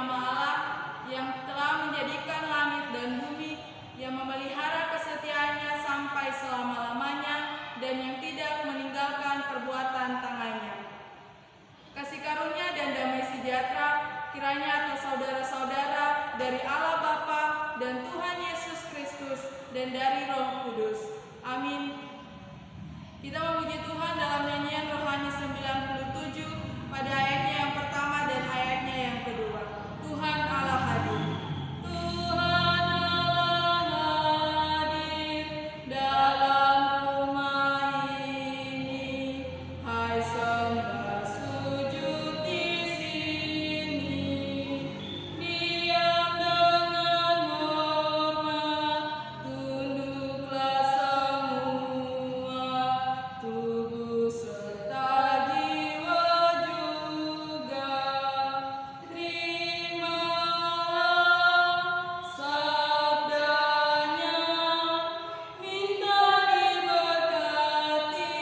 nama Allah yang telah menjadikan langit dan bumi, yang memelihara kesetiaannya sampai selama-lamanya, dan yang tidak meninggalkan perbuatan tangannya. Kasih karunia dan damai sejahtera kiranya atas saudara-saudara dari Allah Bapa dan Tuhan Yesus Kristus dan dari Roh Kudus. Amin. Kita memuji Tuhan dalam nyanyian rohani 97 pada ayatnya yang pertama dan ayatnya yang kedua. Tuhan Allah hadir. Tuhan Allah hadir dalam rumah ini. Hai sembah sujud di sini. Diam dengan hormat, tunduklah semua, tubuh serta jiwa juga. Terimalah sabdanya, minta diberkati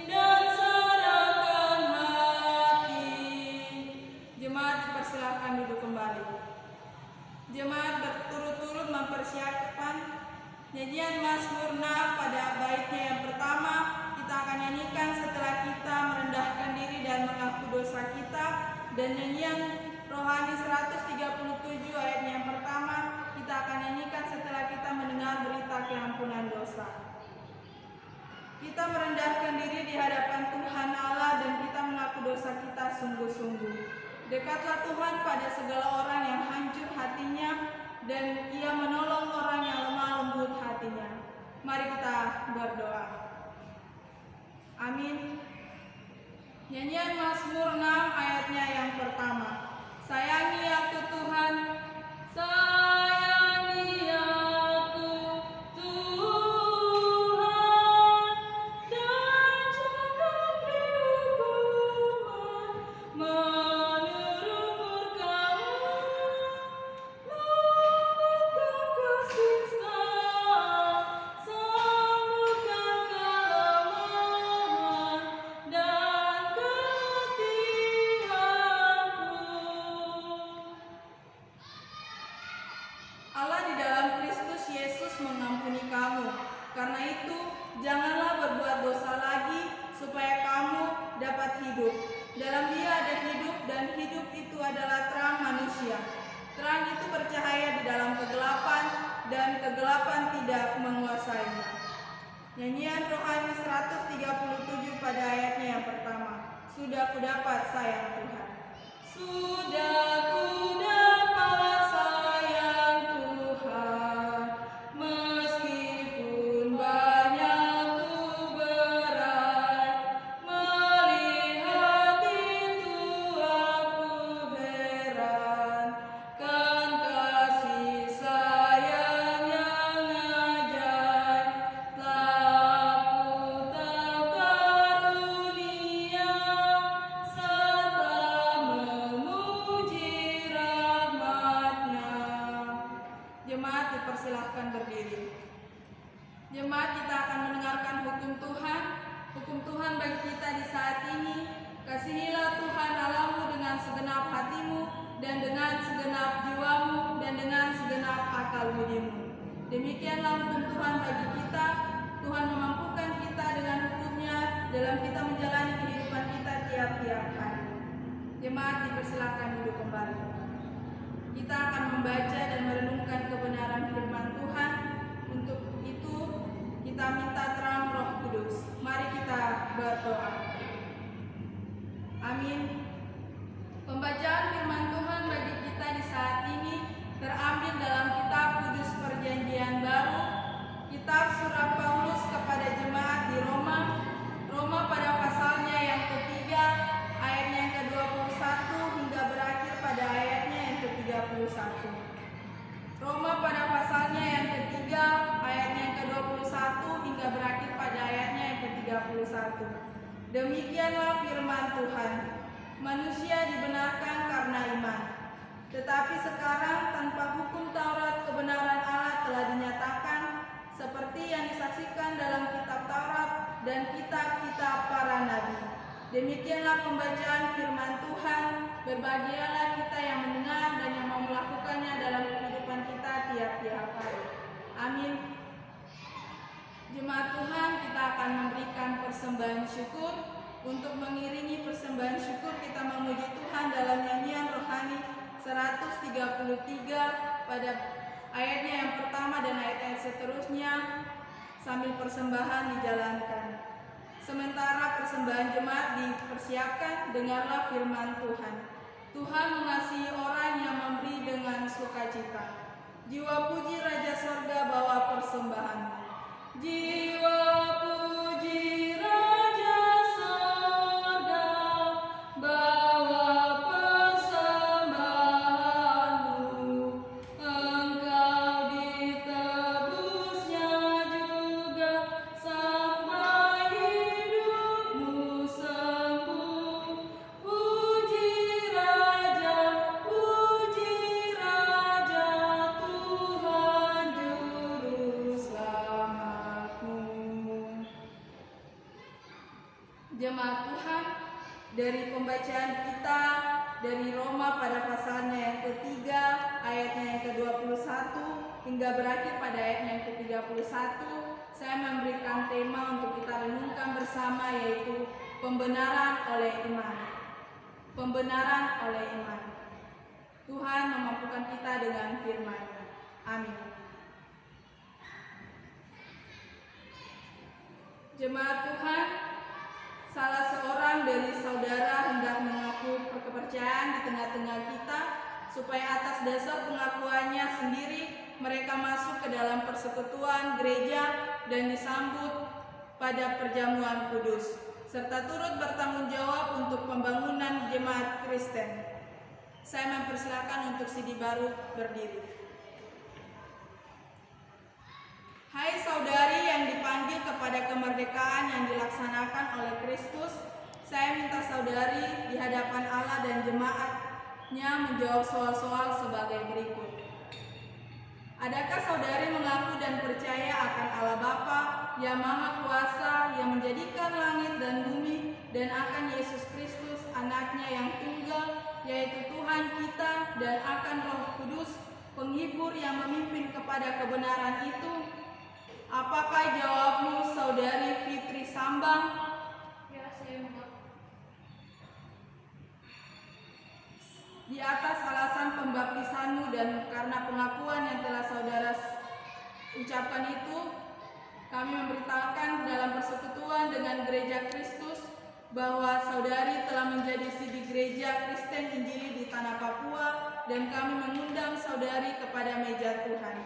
dan serahkan hati. Jemaat dipersilakan duduk kembali. Jemaat berturut-turut mempersiapkan nyanyian Mazmur 6 pada baitnya yang pertama. Kita akan nyanyikan setelah kita merendahkan diri dan mengaku dosa kita. Dan nyanyian rohani 137 ayatnya yang pertama kita akan nyanyikan setelah kita mendengar berita keampunan dosa. Kita merendahkan diri di hadapan Tuhan Allah dan kita mengaku dosa kita sungguh-sungguh. Dekatlah Tuhan pada segala orang yang hancur hatinya, dan Ia menolong orang yang lemah lembut hatinya. Mari kita berdoa. Amin. Nyanyian Mazmur 6 ayatnya yang pertama. Sayangi aku Tuhan, sayangi aku Tuhan, dan jangan dihukuman menurut murka-Mu. Lembutkan kesiksa, sembuhkan kelemahan dan keletihanku. Allah di dalam Kristus Yesus mengampuni kamu. Karena itu, janganlah berbuat dosa lagi, supaya kamu dapat hidup. Dalam Dia ada hidup, dan hidup itu adalah terang manusia. Terang itu bercahaya di dalam kegelapan, dan kegelapan tidak menguasainya. Nyanyian rohani 137 pada ayatnya yang pertama. Sudah kudapat sayang Tuhan. Sudah kudapat sayang Tuhan, meskipun banyak ku berat, melihat itu aku heran, kan kasih sayang yang ajaib telah Ku tak karunia, serta memuji rahmat-Nya. Jemaat dipersilahkan berdiri. Jemaat, kita akan mendengarkan hukum Tuhan. Hukum Tuhan bagi kita di saat ini. Kasihilah Tuhan Allahmu dengan segenap hatimu, dan dengan segenap jiwamu, dan dengan segenap akal budimu. Demikianlah hukum Tuhan bagi kita. Tuhan memampukan kita dengan hukum-Nya dalam kita menjalani kehidupan kita tiap-tiap hari. Jemaat dipersilakan duduk kembali. Kita akan membaca dan merenungkan kebenaran firman Tuhan. Untuk itu, kita minta terang Roh Kudus. Mari kita berdoa. Amin. Pembacaan firman Tuhan bagi kita di saat ini terambil dalam kitab Kudus Perjanjian Baru, kitab surat Paulus kepada jemaat di Roma, pada pasalnya yang ketiga, ayatnya yang ke-21 hingga berakhir pada ayatnya yang ke-31. Roma pada pasalnya yang ketiga, ayatnya yang ke-21 hingga berakhir pada ayatnya yang ke-31. Demikianlah firman Tuhan. Manusia dibenarkan karena iman. Tetapi sekarang tanpa hukum Taurat kebenaran Allah telah dinyatakan, seperti yang disaksikan dalam kitab Taurat dan kitab-kitab para nabi. Demikianlah pembacaan firman Tuhan. Berbahagialah kita yang mendengar dan yang Amin. Jemaat Tuhan, kita akan memberikan persembahan syukur. Untuk mengiringi persembahan syukur, kita memuji Tuhan dalam nyanyian rohani 133 pada ayatnya yang pertama dan ayat-ayat seterusnya sambil persembahan dijalankan. Sementara persembahan jemaat dipersiapkan, dengarlah firman Tuhan. Tuhan mengasihi orang yang memberi dengan sukacita. Jiwa puji Raja Sorga bawa persembahan. Jiwa puji Raja Sorga bawa persembahanmu. Engkau ditebusnya juga sampai hidupmu sembuh. Puji Raja Tuhan Juru Selamatmu. Jemaat Tuhan, dari pembacaan kita dari Roma pada pasalnya yang ketiga, ayatnya yang ke-21 hingga berakhir pada ayatnya yang ke-31, saya memberikan tema untuk kita renungkan bersama, yaitu pembenaran oleh iman. Pembenaran oleh iman. Tuhan memampukan kita dengan firman-Nya. Amin. Jemaat Tuhan, salah seorang dari saudara hendak mengaku kepercayaan di tengah-tengah kita, supaya atas dasar pengakuannya sendiri mereka masuk ke dalam persekutuan gereja dan disambut pada perjamuan kudus, serta turut bertanggung jawab untuk pembangunan jemaat Kristen. Saya mempersilakan untuk CD baru berdiri. Hai saudari yang dipanggil kepada kemerdekaan yang dilaksanakan oleh Kristus, saya minta saudari di hadapan Allah dan jemaatnya menjawab soal-soal sebagai berikut. Adakah saudari mengaku dan percaya akan Allah Bapa yang Maha Kuasa, yang menjadikan langit dan bumi, dan akan Yesus Kristus, anaknya yang tunggal, yaitu Tuhan kita, dan akan Roh Kudus, penghibur yang memimpin kepada kebenaran itu? Apakah jawabmu, saudari Fitri Sambang? Ya, saya mengaku. Di atas alasan pembaptisanmu dan karena pengakuan yang telah saudara ucapkan itu, kami memberitahukan dalam persekutuan dengan Gereja Kristus bahwa saudari telah menjadi sidi Gereja Kristen Injili di tanah Papua, dan kami mengundang saudari kepada meja Tuhan.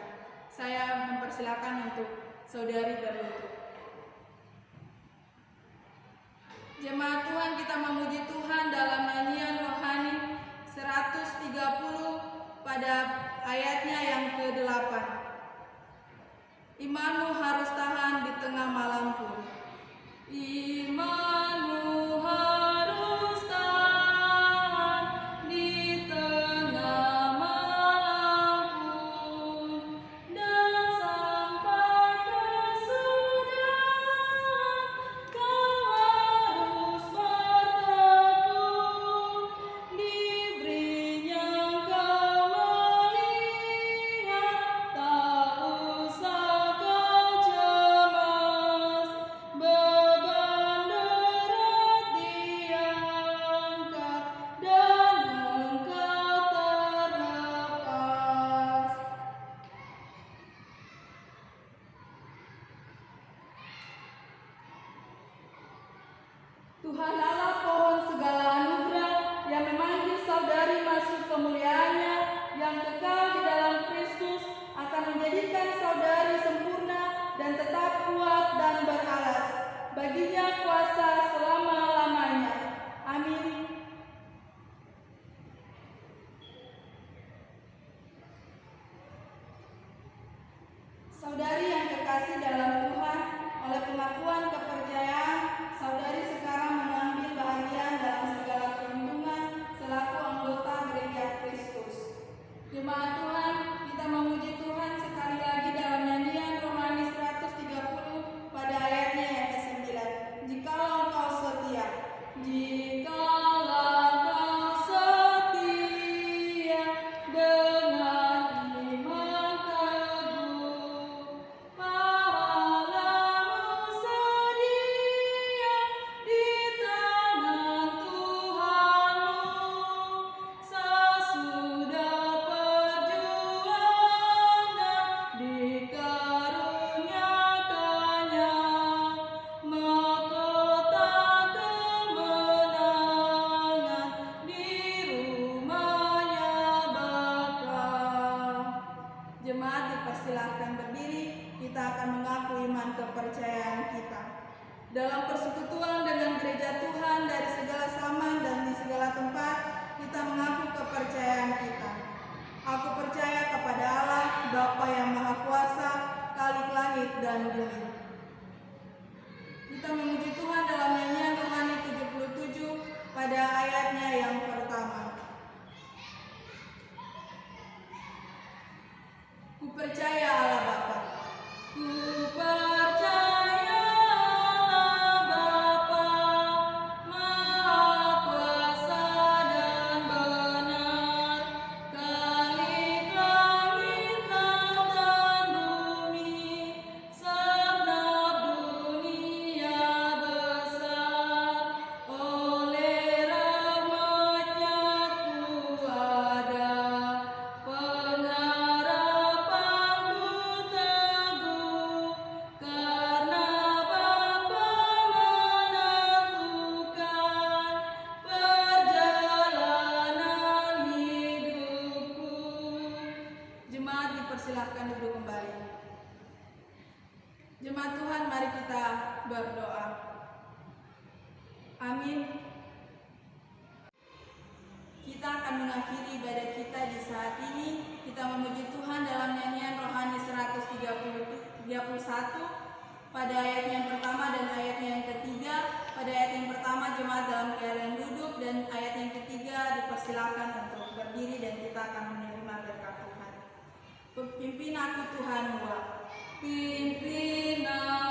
Saya mempersilakan untuk saudari berlutut. Jemaat Tuhan, kita memuji Tuhan dalam nyanyian rohani 130 pada ayatnya yang ke-8. Imanmu harus tahan di tengah malam pun. Imanmu harus tahan di tengah malam pun, dan sampai kesudahan kau harus bertekun. dalam persekutuan dengan gereja Tuhan dari segala zaman dan di segala tempat, kita mengaku kepercayaan kita. Aku percaya kepada Allah, Bapa yang Maha Kuasa, Khalik langit dan bumi. Kita memuji Tuhan dalam nyanyian Rohani 77 pada ayatnya yang pertama. Ku percaya Allah Bapa. Ku percaya Allah Bapa, Maha Kuasa dan benar, Khalik langit dan bumi, segenap dunia besar. Oleh rahmat-Nya ku ada, pengharapanku teguh, karena Bapa menentukan perjalanan hidupku. Jemaat dipersilahkan duduk kembali. Jemaat Tuhan, mari kita berdoa. Amin. Kita akan mengakhiri ibadah kita di saat ini. Kita memuji Tuhan dalam nyanyian Rohani 131 pada ayatnya yang pertama dan ayatnya yang ketiga. Pada ayat yang pertama jemaat dalam keadaan duduk, dan ayat yang ketiga dipersilakan untuk berdiri dan kita akan menerima berkat Tuhan. Pimpin aku Tuhan, pimpin aku